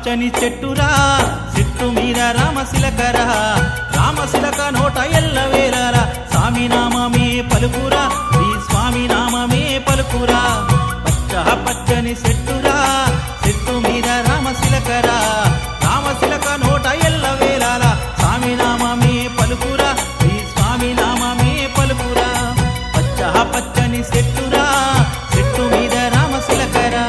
పచ్చని చెట్టురా చెట్టు మీద రామశిలకరా రామశిలక నోట ఎల్లవేళరా స్వామి నామమే పలుకురా శ్రీ స్వామి నామమే పలుకురా పచ్చని చెట్టురా చెట్టు మీద రామశిలకరా రామశిలక నోట ఎల్లవేళరా స్వామి నామమే పలుకురా శ్రీ స్వామి నామమే పలుకురా పచ్చని చెట్టురా చెట్టు మీద రామశిలకరా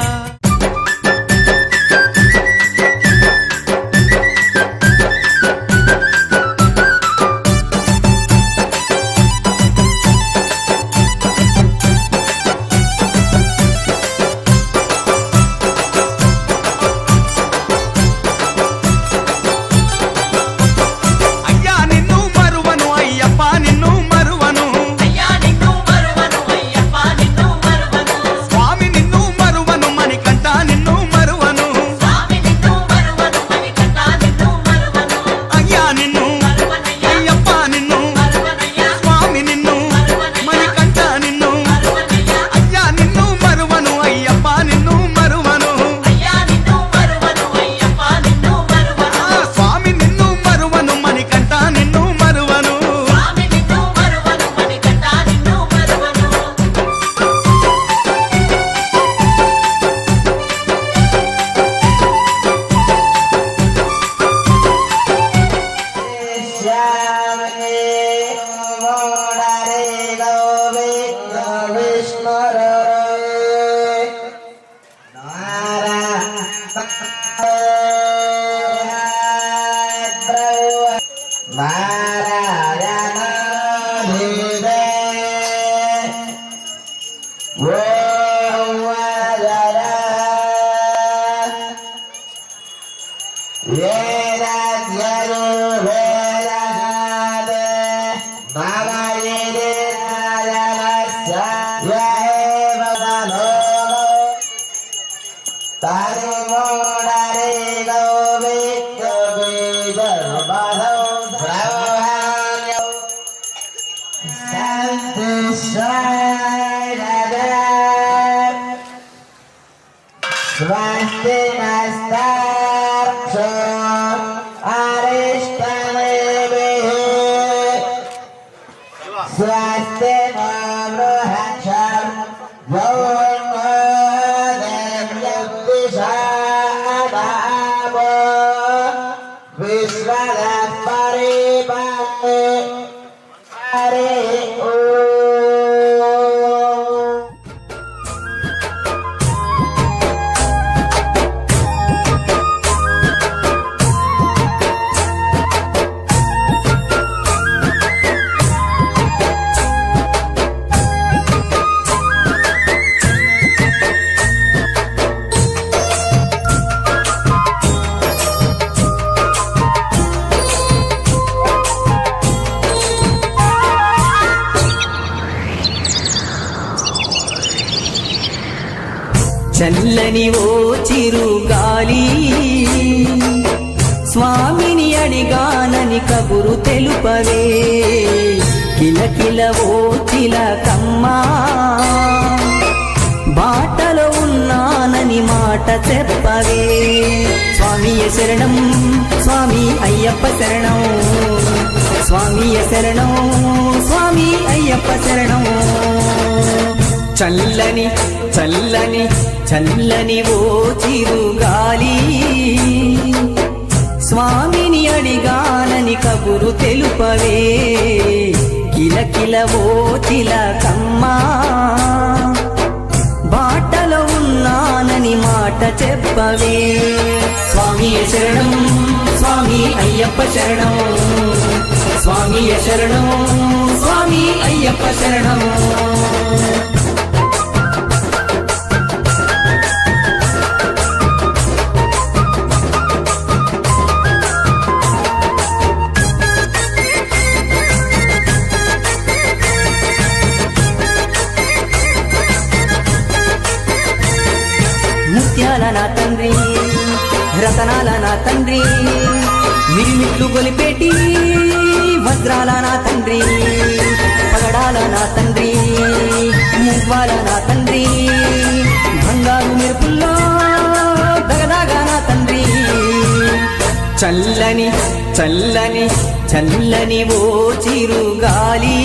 చల్లని ఓ చిరుగాలి స్వామిని అడిగానని కబురు తెలుపవే కిలకిల ఓ చిలకమ్మా బాటలో ఉన్నానని మాట చెప్పవే స్వామియ శరణం స్వామి అయ్యప్ప శరణం స్వామియ శరణం స్వామి అయ్యప్ప శరణం చల్లని చల్లని చల్లని ఓ చిరుగాలి స్వామిని అడిగానని కబురు తెలుపవే కిలకిల ఓ చిలకమ్మా బాటలో ఉన్నానని మాట చెప్పవే స్వామియ శరణం స్వామి అయ్యప్ప శరణం స్వామియ శరణం స్వామి అయ్యప్ప శరణం ముత్యాల నా తండ్రి రతనాల నా తండ్రి మిరిమిట్లు గొలిపేటి వజ్రాల నా తండ్రి పగడాల నా తండ్రి మువ్వాల నా తండ్రి బంగారు మెరుపుల్లో దగదాగా నా తండ్రి చల్లని చల్లని చల్లని ఓ చిరుగాలి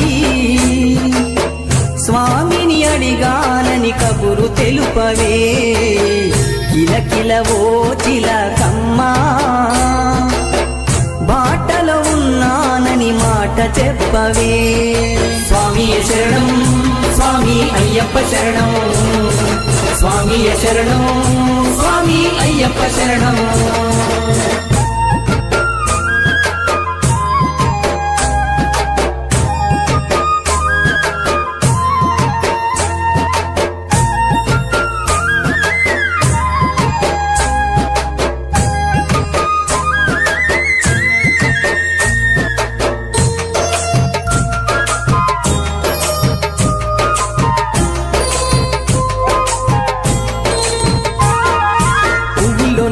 స్వామిని అడిగానని కబురు తెలుపవే కిలకిల ఓ చిలకమ్మా బాటలో ఉన్నానని మాట చెప్పవే స్వామి శరణం స్వామి అయ్యప్ప శరణం స్వామి శరణం స్వామి అయ్యప్ప శరణం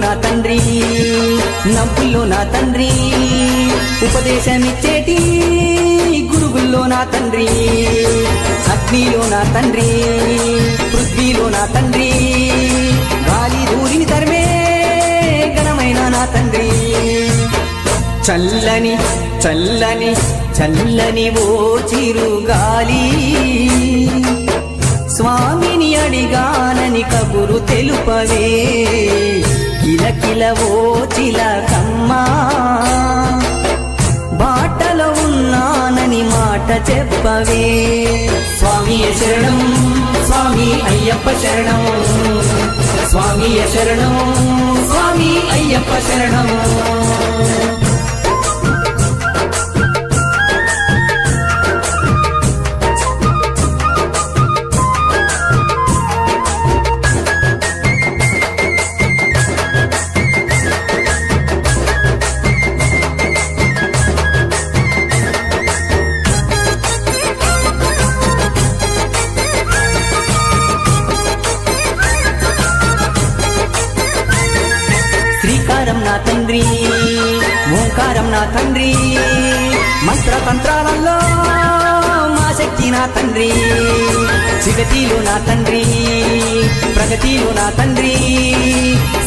నా తండ్రి నవ్వుల్లో నా తండ్రి ఉపదేశమిచ్చేటి గురువుల్లో నా తండ్రి అగ్నిలో నా తండ్రి పృథ్వీలో నా తండ్రి గాలి దూరిని తరిమే ఘనమైన నా తండ్రి చల్లని చల్లని చల్లని ఓ చిరుగాలి స్వామిని అడిగానని కబురు తెలుపవే కిలకిల ఓ చిలకమ్మా బాటలో ఉన్నానని మాట చెప్పవే స్వామి శరణం స్వామి అయ్యప్ప శరణం స్వామి శరణం స్వామి అయ్యప్ప శరణం శ్రీకారం నా తండ్రి ఓంకారం నా తండ్రి మంత్రతంత్రాలలో మా శక్తి నా తండ్రి సిగతిలో నా తండ్రి ప్రగతిలో నా తండ్రి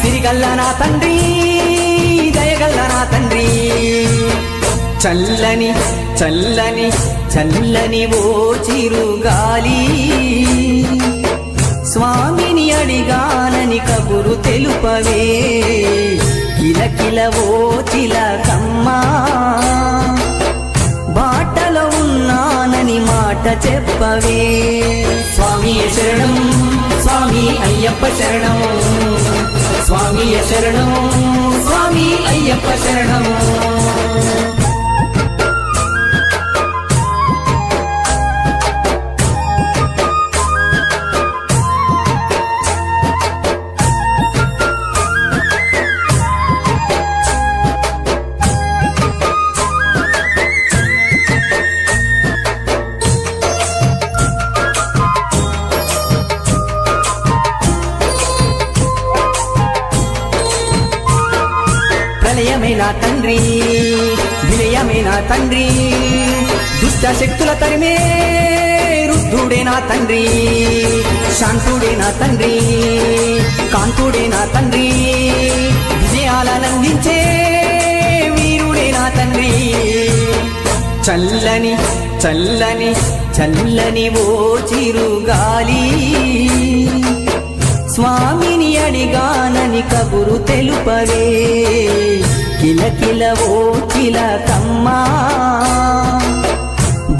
సిరిగల్ల నా తండ్రి దయగల్ల నా తండ్రి చల్లని చల్లని చల్లని ఓ చిరుగాలి స్వామిని అడిగానని కబురు తెలుపవే కిలకిల ఓ చిలకమ్మా బాటలో ఉన్నానని మాట చెప్పవే స్వామి శరణం స్వామి అయ్యప్ప శరణం స్వామి శరణం స్వామి అయ్యప్ప శరణం ప్రళయమే నా తండ్రి విలయమే నా తండ్రి దుష్ట శక్తుల తరిమే రుద్ధుడే నా తండ్రి శాంతుడే నా తండ్రి కాంతుడే నా తండ్రి విజయాలందించే వీరుడే నా తండ్రి చల్లని చల్లని చల్లని ఓ చిరుగాలి స్వామిని అడిగానని కబురు తెలుపవే కిలకిల ఓ చిలకమ్మా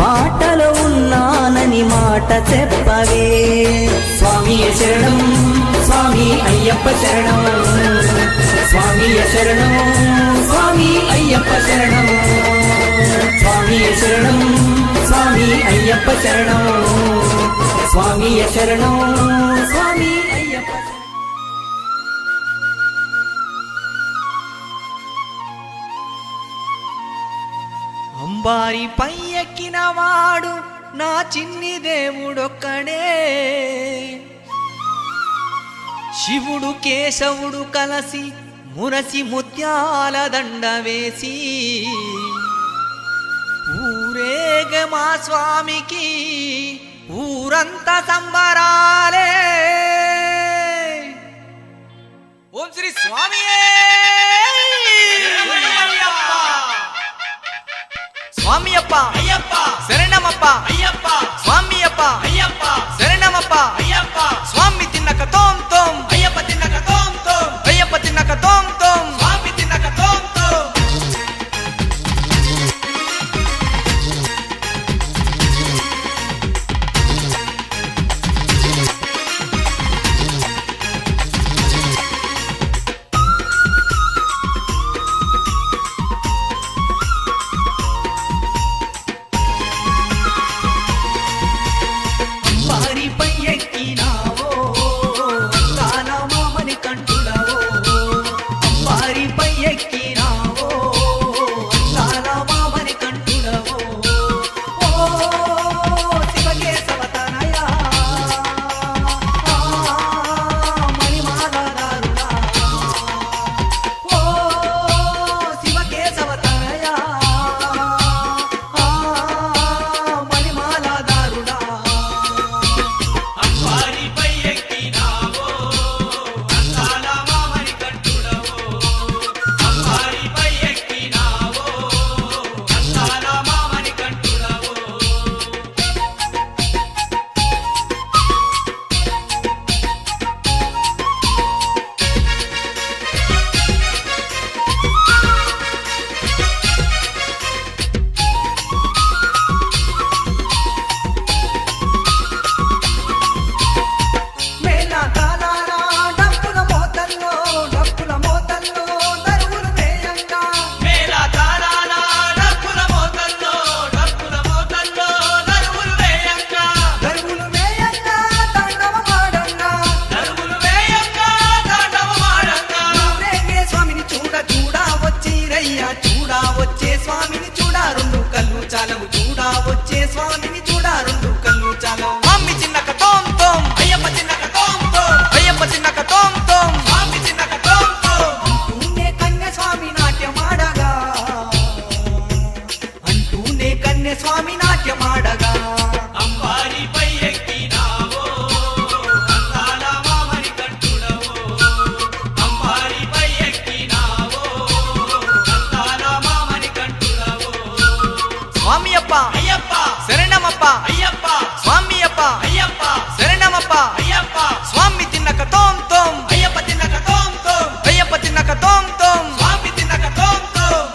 బాటలో ఉన్నానని మాట చెప్పవే స్వామి శరణం స్వామి అయ్యప్ప శరణం స్వామి శరణం స్వామి అయ్యప్ప శరణం స్వామి శరణం స్వామి అయ్యప్ప శరణం స్వామి శరణం స్వామి అయ్యప్ప అంబారి పై ఎక్కినవాడు నా చిన్ని దేవుడొక్కడే శివుడు కేశవుడు కలసి మురసి ముత్యాల దండ వేసి ఊరేగ మా స్వామికి ఊరంతా సంబరాలే. ఓం శ్రీ స్వామియే. స్వామి అప్ప అయ్యప్ప శరణమప్ప అయ్యప్ప స్వామి అప్ప అయ్యప్ప శరణమప్ప అయ్యప్ప స్వామి తిన్నక తోం తోం అయ్యప్ప తిన్నక తోం తోం అయ్యప్ప తిన్నక తోం తోం స్వామి తిన్నక తోం తోం వారిపై ఎక్కినావో కాలమామని కంటుడవో వారిపై ఎక్కినావో కాలమామని కంటుడవో ఓ శివకేశవతనయా మణిమాలదారుడా ఓ శివకేశవతనయా మణిమాలదారుడా అంబారిపై ఎక్కినావో అందాల మామని కట్టుడవో అంబారిపై ఎక్కినావో అందాల మామని కట్టుడవో మేళ తాళాల డప్పుల మోతల్లో దరువులు వేయంగా మేళ తాళాల డప్పుల మోతల్లో దరువులు వేయంగా దరువులు వేయంగా తాండవమాడంగా దరువులు వేయంగా తాండవమాడంగా ఊరేగే స్వామిని చూడా వచ్చే స్వామిని చూడా రెండు కళ్ళు చాలవు చూడా వచ్చే స్వామిని చూడా రెండు కళ్ళు చాలవు స్వామి చిన్నక తోం తోం అయ్యప్ప తిన్నక తోం తోం అయ్యప్ప చిన్నక తోం తోం స్వామి తిన్నక తోం తోం అంటూనే కన్య స్వామి నాట్యమాడగా అంబారిపై ఎక్కినావో అందాల మామని కట్టుడవో అంబారిపై ఎక్కినావో అందాల మామని కట్టుడవో స్వామి అప్ప అయ్యప్ప శరణమప్ప అయ్యప్ప స్వామి అప్ప అయ్యప్ప శరణమప్ప అయ్యప్ప స్వామి తిన్నక తోం తోం అయ్యప్ప తిన్నక తోం తోం అయ్యప్ప తిన్నక తోం తోం స్వామి తిన్నక తోం తోం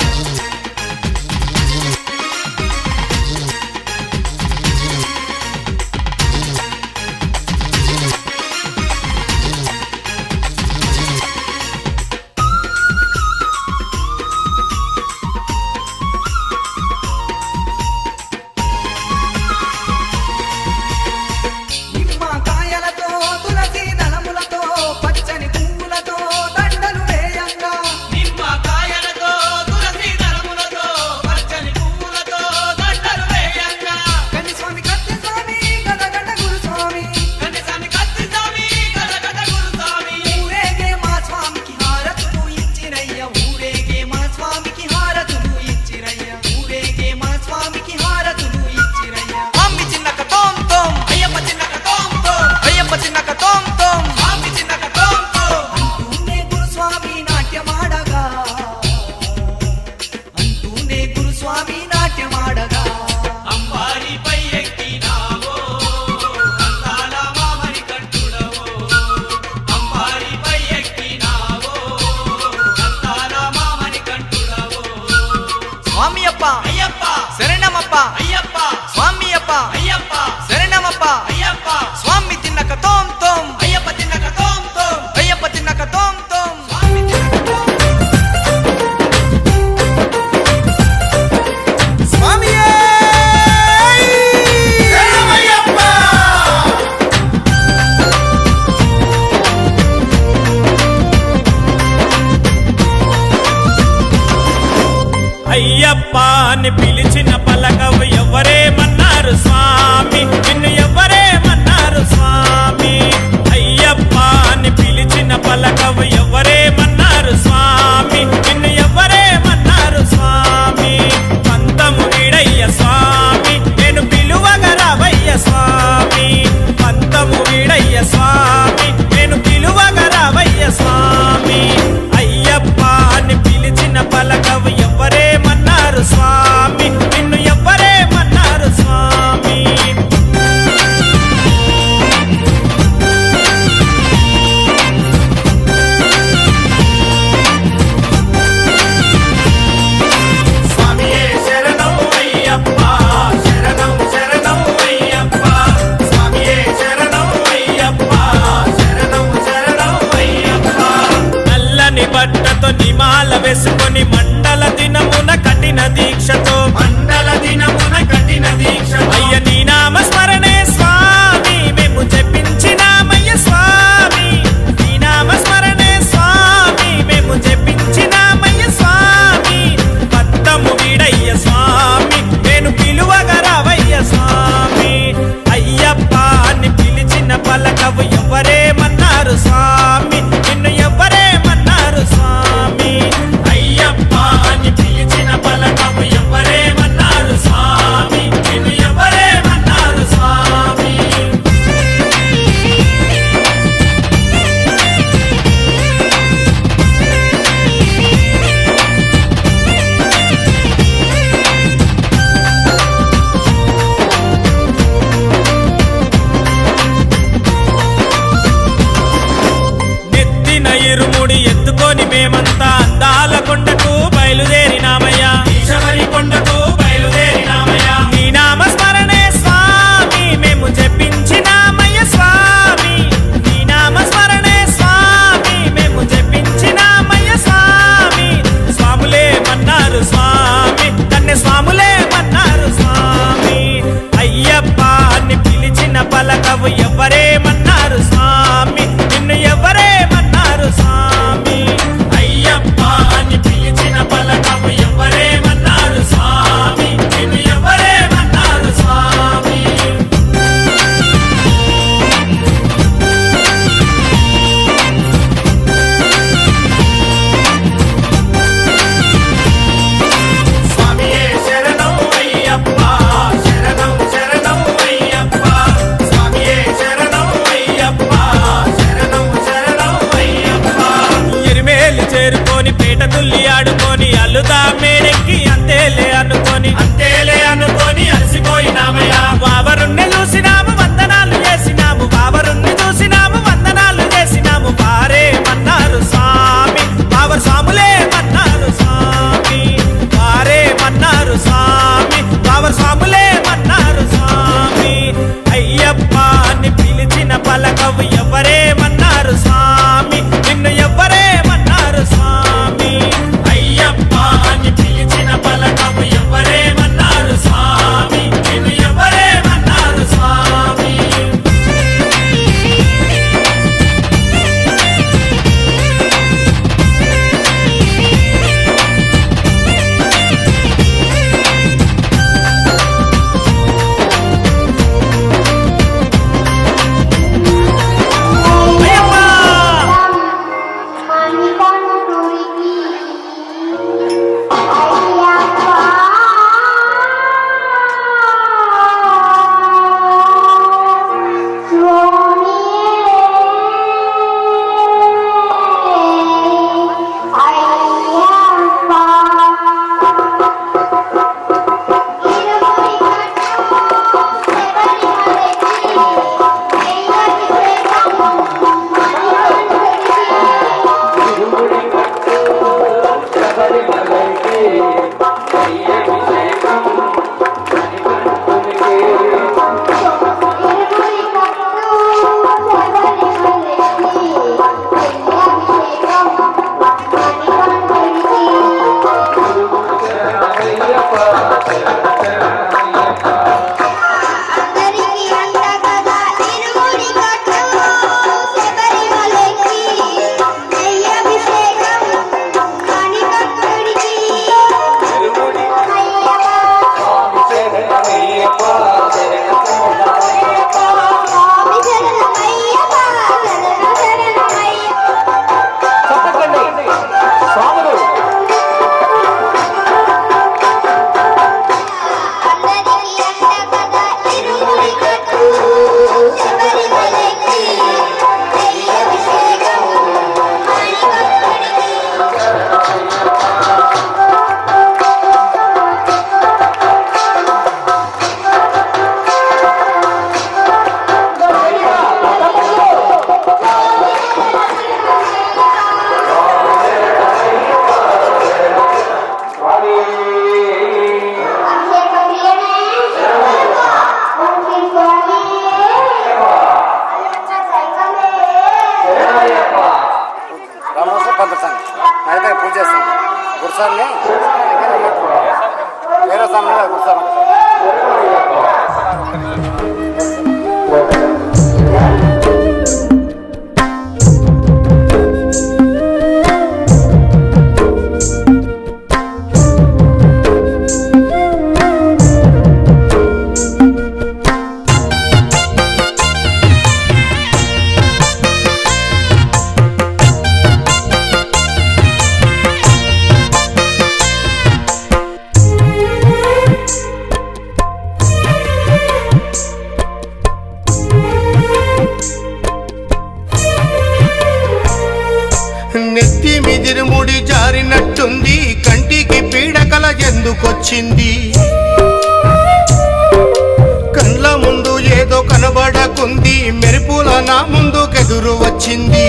నిమ్మకాయలతో తులసి దళములతో పచ్చని పువ్వులతో దండలు వేయంగా నిమ్మకాయలతో తులసి దళములతో పచ్చని పువ్వులతో దండలు వేయంగా కని స్వామి కత్తి స్వామి గదగడ గురు స్వామి కన్యస్వామి కత్తి స్వామి గదగద గురుస్వామి ఊరేగే మా స్వామికి హారతులు ఇచ్చిరయ్య ఊరేగే మా స్వామికి హారతులు ఇచ్చిరయ్య ఊరేగే మా స్వామికి హారతులు ఇచ్చిరయ్య స్వామి చిన్నక తోం తోం అయ్యప్ప చిన్నక తోం తోం అయ్యప్ప చిన్నక తోం తోం స్వామి చిన్నక తోం తోం అంటూనే గురుస్వామి నాట్యమాడగా అంటూనే గురుస్వామి నాట్యమాడగా అంబారిపై ఎక్కినావో అందాల మామని కట్టుడవో అంబారిపై ఎక్కినావో అందాల మామని కట్టుడవో స్వామి అప్ప అయ్యప్ప శరణమప్ప అయ్యప్ప స్వామి అప్ప అయ్యప్ప శరణమప్ప అయ్యప్ప స్వామి తిన్నక తోం తోం అయ్యప్ప తిన్నక తోం తోం అయ్యప్ప తిన్నక తోం తోం స్వామి తిన్నక తోం స్వామియే శరణమయ్యప్ప అయ్యప్ప అని పిలిచిన పలకవు ఎవరేమన్నారు స్వామి నిన్ను ఎవరేమన్నారు స్వామి అయ్యప్ప అని పిలిచిన పలకవు ఎవరేమన్నారు స్వామి నిన్ను ఎవరేమన్నారు స్వామి పంతము వీడయ్య స్వామి నేను పిలువగ రావయ్య స్వామి పంతము వీడయ్య స్వామి నేను పిలువగ రావయ్య స్వామి అయ్యప్ప అని పిలిచిన పలకవు ఎవరేమన్నారు స్వామి నిన్ను దినమున కఠిన దీక్షతో మండల దినమున కఠిన దీక్షతో అయ్య నీ నామ స్మరణే స్వామి మేము జపించినామయ్య స్వామి నీ నామ స్మరణే స్వామి మేము జపించినామయ్య స్వామి పత్తము వీడయ్య స్వామి నేను పిలువగరావయ్య స్వామి అయ్యప్ప అని పిలిచిన పలకవు ఎవరేమన్నారు స్వామి నిన్ను ఎవరేమన్నారు స్వామి అయ్యప్ప అని పిలిచిన పలకము ఎవరే నెత్తి మిదిరుముడి జారినట్టుంది, కంటికి పీడకల ఎందుకొచ్చింది? కండ్ల ముందు ఏదో కనబడకుంది, మెరుపుల నా ముందుకెదురు వచ్చింది.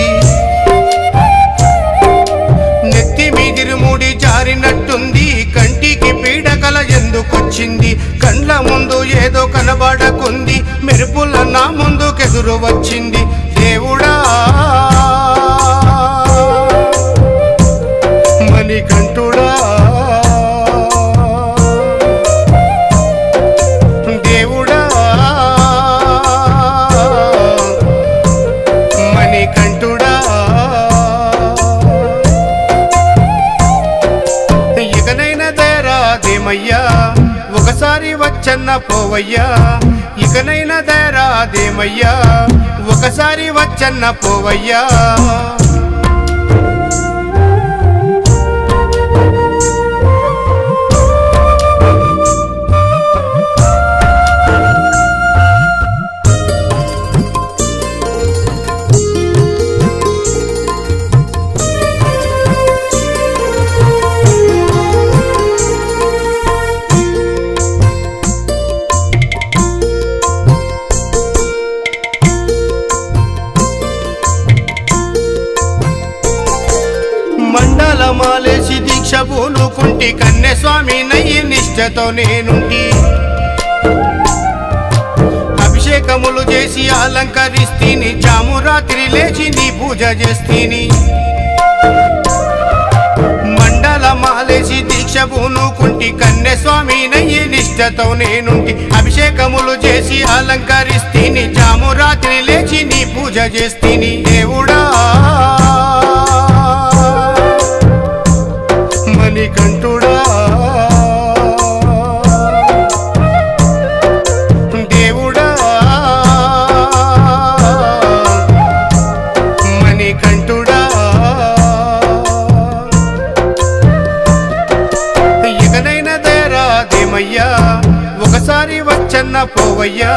నెత్తి మిదిరుముడి జారినట్టుంది, కంటికి పీడకల ఎందుకొచ్చింది? కండ్ల ముందు ఏదో కనబడకుంది, మెరుపుల నా ముందుకెదురు వచ్చింది. దేవుడా మణికంఠుడా, దేవుడా మణికంఠుడా, ఇకనైనా దయరాదేమయ్యా, ఒకసారి వచ్చన్న పోవయ్యా. ఇకనైనా దయరాదేమయ్యా, ఒకసారి వచ్చన్న పోవయ్యా. మండలమాలేసి దీక్ష పూనుకుంటి, కన్యస్వామి నయ్యి నిష్ఠతో నేనుంటి. అభిషేకములు చేసి అలంకరిస్తీని, జాము రాత్రి లేచి నీ పూజ చేస్తీని. మండలమాలేసి దీక్ష పూనుకుంటి, కన్యస్వామి నయ్యి నిష్ఠతో నేనుంటి. అభిషేకములు చేసి అలంకరిస్తీని, జాము రాత్రి లేచి నీ పూజ చేస్తీని. దేవుడా మణికంఠుడా, దేవుడా మణికంఠుడా, ఇకనైనా దయరాదేమయ్యా, ఒకసారి వచ్చన్న పోవయ్యా.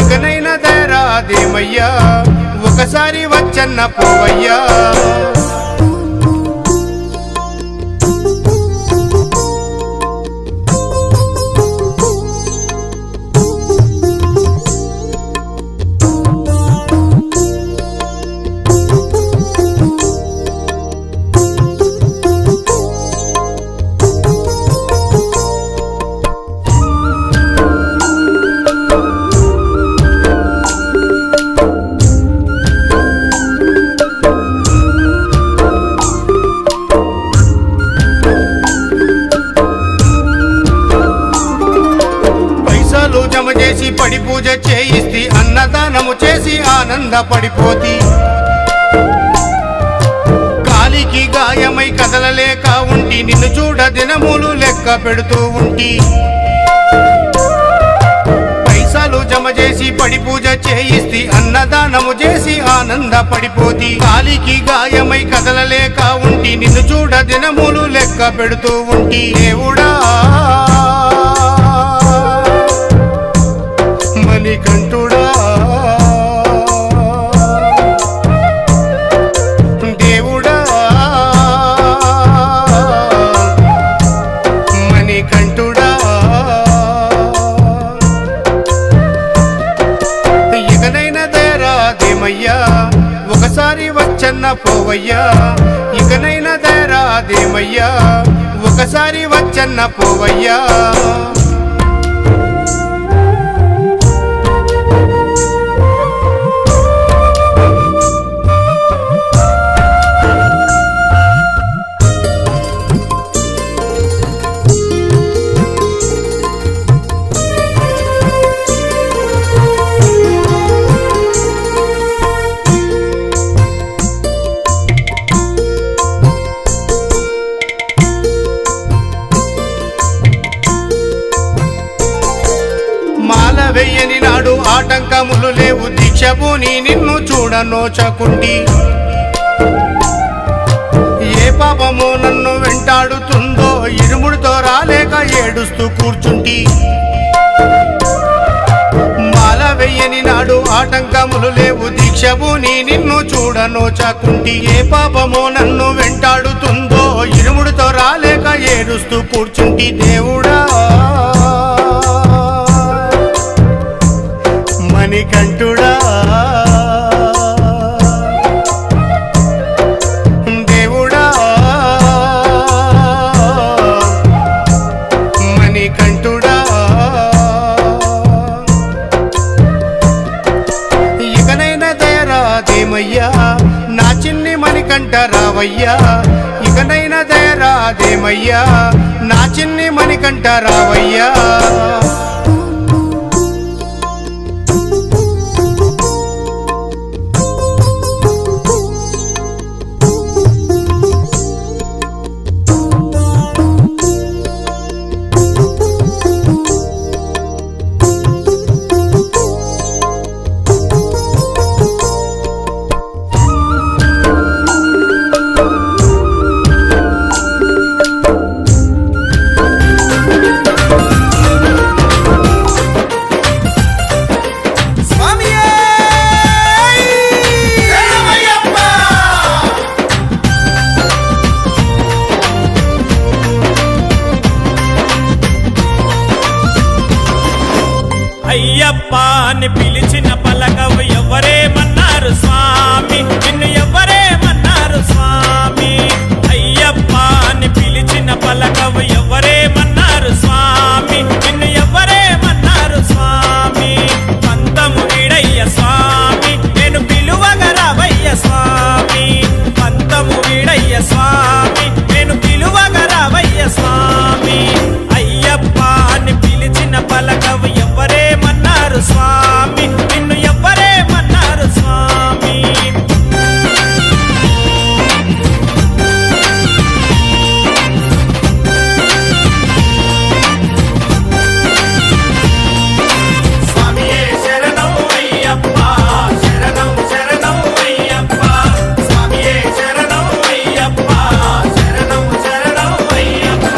ఇకనైనా దయరాదేమయ్యా, ఒకసారి వచ్చన్న పోవయ్యా. జమ చేసి పడి పూజ చేయిస్తి, అన్నదానము చేసి ఆనందపడిపోతి. కాలికి గాయమై కదలలేక ఉంటి, నిన్ను చూడ దినములు లెక్క పెడుతూ ఉంటి. పైసలు జమ చేసి పడి పూజ చేయిస్తి, అన్నదానము చేసి ఆనందపడిపోతి. కాలికి గాయమై కదలలేక ఉంటి, నిన్ను చూడ దినములు లెక్క పెడుతూ ఉంటి. దేవుడా మణికంఠుడా, దేవుడా మణికంఠుడా, ఇకనైనా దయరాదేమయ్యా, ఒకసారి వచ్చన్న పోవయ్యా. ఇకనైనా దయరాదేమయ్యా, ఒకసారి వచ్చన్న పోవయ్యా. నాడు ఆటంకములు లేవు దీక్షభూని నిన్ను చూడనోచకుంటి ఏ పాపమో నన్ను వెంటాడుతుందో ఇరుముడితో రాలేక ఏడుస్తూ కూర్చుంటి మాల వెయ్యని నాడు ఆటంకములు లేవు దీక్షభూని నిన్ను చూడనోచకుంటి ఏ పాపమో నన్ను వెంటాడుతుందో ఇరుముడితో రాలేక ఏడుస్తూ కూర్చుంటి దేవుడా మణికంఠుడా దేవుడా మణికంఠుడా ఇకనైనా దయరాదేమయ్యా నా చిన్ని మణికంఠ రావయ్యా ఇకనైనా దయరాదేమయ్యా నా చిన్ని మణికంఠ రావయ్యా అయ్యప్ప అని పిలిచిన పలకవు ఎవరేమన్నారు స్వామి నిన్ను ఎవరేమన్నారు స్వామి అయ్యప్ప అని పిలిచిన పలకవు ఎవరేమన్నారు స్వామి నిన్ను ఎవరేమన్నారు స్వామి పంతము వీడయ్య స్వామి నేను పిలువగా రావయ్య స్వామి పంతము వీడయ్య స్వామి నేను పిలువగా రావయ్య స్వామి అయ్యప్ప అని పిలిచిన పలకవు ఎవరేమన్నారు స్వామి నిన్ను ఎవరేమన్నారు స్వామి స్వామియే శరణం అయ్యప్ప శరణం శరణం అయ్యప్ప స్వామియే శరణం అయ్యప్ప శరణం శరణం అయ్యప్ప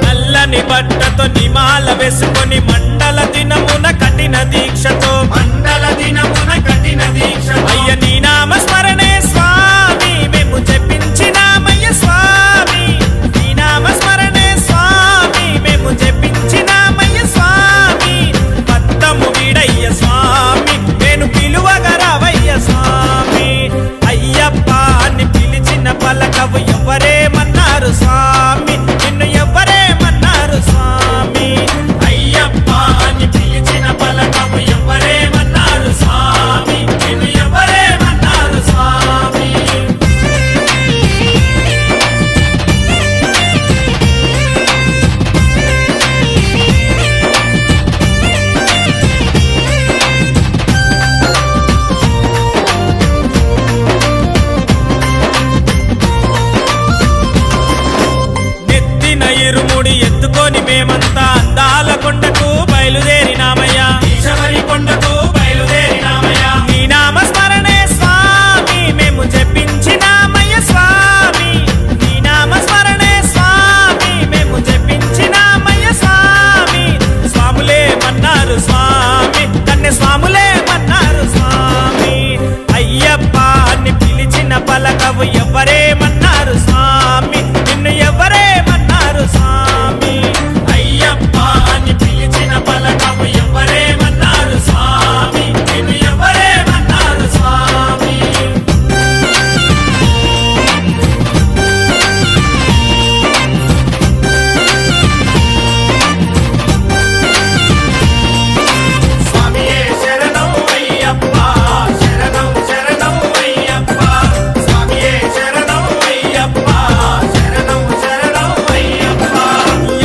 నల్లని బట్టతో నిమాల వేసుకొని మండల దినమున కఠిన దీక్షతో అయ్య నీ నామ స్మరణే స్వామి మేము జపించినామయ్య స్వామి నీ నామ స్మరణే స్వామి మేము జపించినామయ్య స్వామి పంతము వీడయ్య స్వామి నేను పిలువగా రావయ్య స్వామి అయ్యప్ప అని పిలిచిన పలకవు ఎవరేమన్నారు స్వామి నిన్ను ఎవరేమన్నారు స్వామి అయ్యప్ప అని పిలిచిన పలకవు ఎవరేమన్నారు స్వామి నిన్ను ఎవరేమన్నారు స్వామి నెత్తిన ఇరుముడి ఎత్తుకొని మేమంతా అందాల కొండకు బయలుదేరినామయ్యా ఈశవరి కొండకు బయలుదేరినామయ్యా నీ నామ స్మరణే స్వామి మేము జపించినామయ్య స్వామి నీ నామ స్మరణే స్వామి మేము జపించినామయ్య స్వామి స్వాములే మన్నారు స్వామి కన్నె స్వాములే మన్నారు స్వామి అయ్యప్ప అని పిలిచిన పలకవు ఎవరేమన్నారు స్వామి నిన్ను ఎవరేమన్నారు స్వామి అయ్యప్ప అని పిలిచిన పలకవు ఎవరేమన్నారు స్వామి నిన్ను ఎవరేమన్నారు స్వామి స్వామియే శరణం అయ్యప్ప శరణం శరణం అయ్యప్ప స్వామియే శరణం అయ్యప్ప శరణం శరణం అయ్యప్ప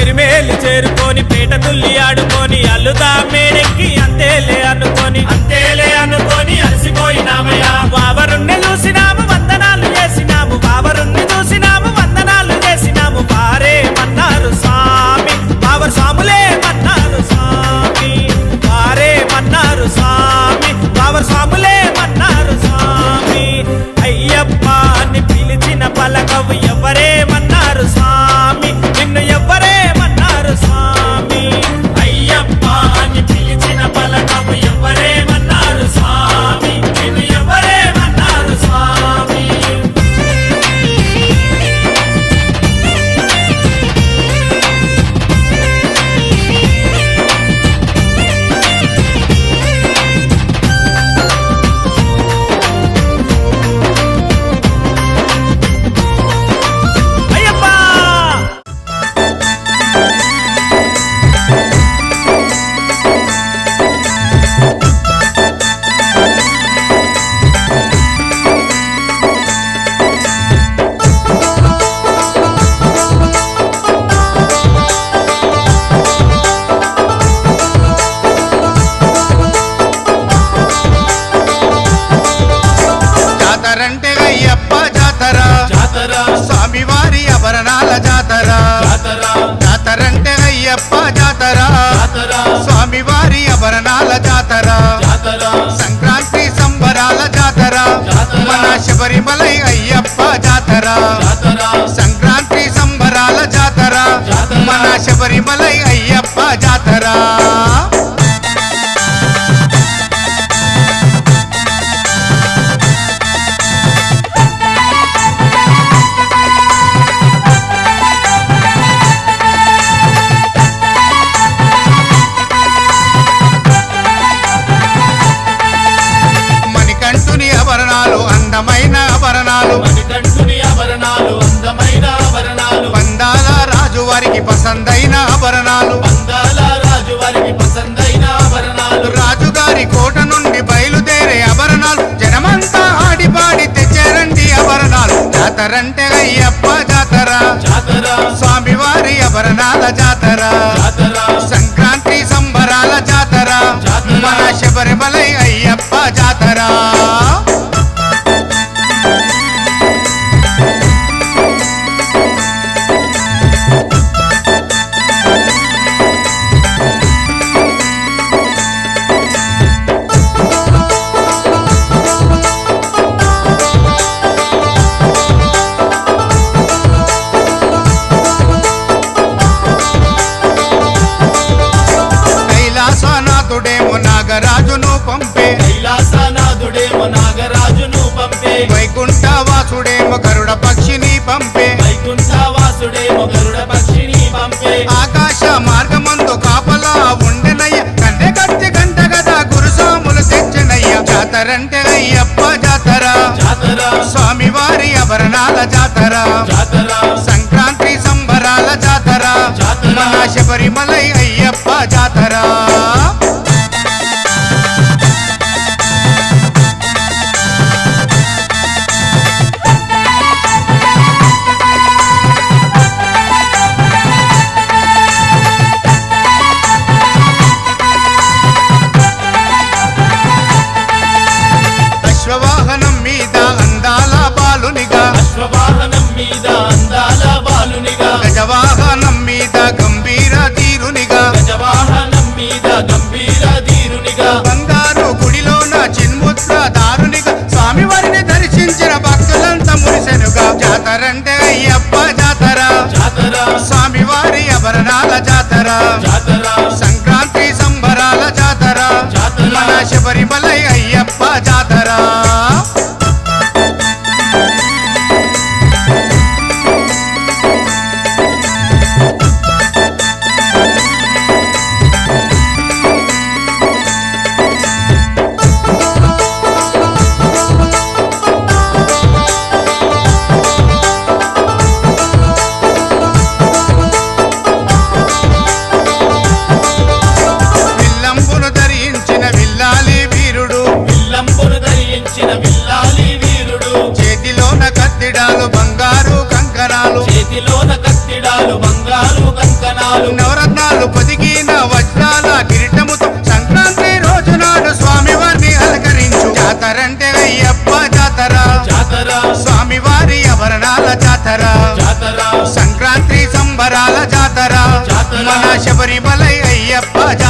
ఎరిమేలి చేరుకొని పేట తుల్లి ఆడుకొని అల్లుదా మేడెక్కి అంతేలే అనుకొని అలసిపోయినామయ్యా బావరుణ్ణి చూసినాము వందనాలు చేసినాము బావరుణ్ణి చూసినాము వందనాలు చేసినాము వారేమన్నారు స్వామి బావర్ స్వాములే మన్నారు స్వామి వారేమన్నారు అయ్యప్ప జాతర జాతర స్వామివారి ఆభరణాల జాతర జాతర సంక్రాంతి సంబరాల జాతర జాతర. మన శబరిమలై అయ్యప్ప జాతర జాతర సంక్రాంతి సంబరాల జాతర జాతర. మన శబరిమలై అయ్యప్ప జాతర మణికంఠుని ఆభరణాలు అందమైన ఆభరణాలు మణికంఠుని ఆభరణాలు అందమైన ఆభరణాలు పందాల రాజు వారికి పసందైన ఆభరణాలు అందాల రాజు వారికి పసందైన ఆభరణాలు రాజుగారి కోట నుండి బయలుదేరే ఆభరణాలు జనమంతా ఆడిపాడి తెచ్చారండి ఆభరణాలు జాతరంటే అయ్యప్ప జాతర జాతర స్వామివారి ఆభరణాల జాతర జాతర సంక్రాంతి సంబరాల జాతర జాతర. మన శబరిమలై అయ్యప్ప జాతర కైలాసనాథుడేమో నాగరాజును పంపే కైలాసనాథుడేమో నాగరాజును పంపే వైకుంఠవాసుడేమో గరుడ పక్షిని పంపే వైకుంఠవాసుడేమో గరుడ పక్షిని పంపే ఆకాశ మార్గమందు కాపలా ఉండెనయ్య కన్నె కత్తి గంట గదా గురుసాములు తెచ్చనయ్య జాతరంటే అయ్యప్ప జాతర జాతర స్వామివారి ఆభరణాల జాతర జాతర సంక్రాంతి సంబరాల జాతర జాతర. మన శబరిమలై అయ్యప్ప జాతర అశ్వవాహనం మీద అందాల బాలునిగా అశ్వవాహనం మీద అందాల బాలునిగా గజవాహనం మీద గంభీర తీరునిగా గజవాహనం మీద గంభీర ధీరునిగా బంగారు గుడిలోన చిన్ముద్ర దారునిగా స్వామివారిని దర్శించిన భక్తులంతా మురిసెనుగా జాతరంటే అయ్యప్ప జాతర జాతర స్వామివారి ఆభరణాల జాతర జాతర సంక్రాంతి సంబరాల జాతర జాతర. మన శబరిమలై అయ్యప్ప జాతర విల్లంబును ధరించిన విల్లాలి వీరుడు విల్లంబును ధరించిన విల్లాలి వీరుడు చేతిలోన కత్తిడాలు బంగారు కంకణాలు చేతిలోన కత్తిడాలు బంగారు కంకణాలు నవరత్నాలు పొదిగిన వజ్రాల కిరీటముతో సంక్రాంతి రోజు నాడు స్వామివారిని అలంకరించు జాతరంటే అయ్యప్ప జాతర జాతర స్వామివారి ఆభరణాల జాతర జాతర సంక్రాంతి సంబరాల జాతర జాతర. మన శబరిమలై అయ్యప్ప జాతర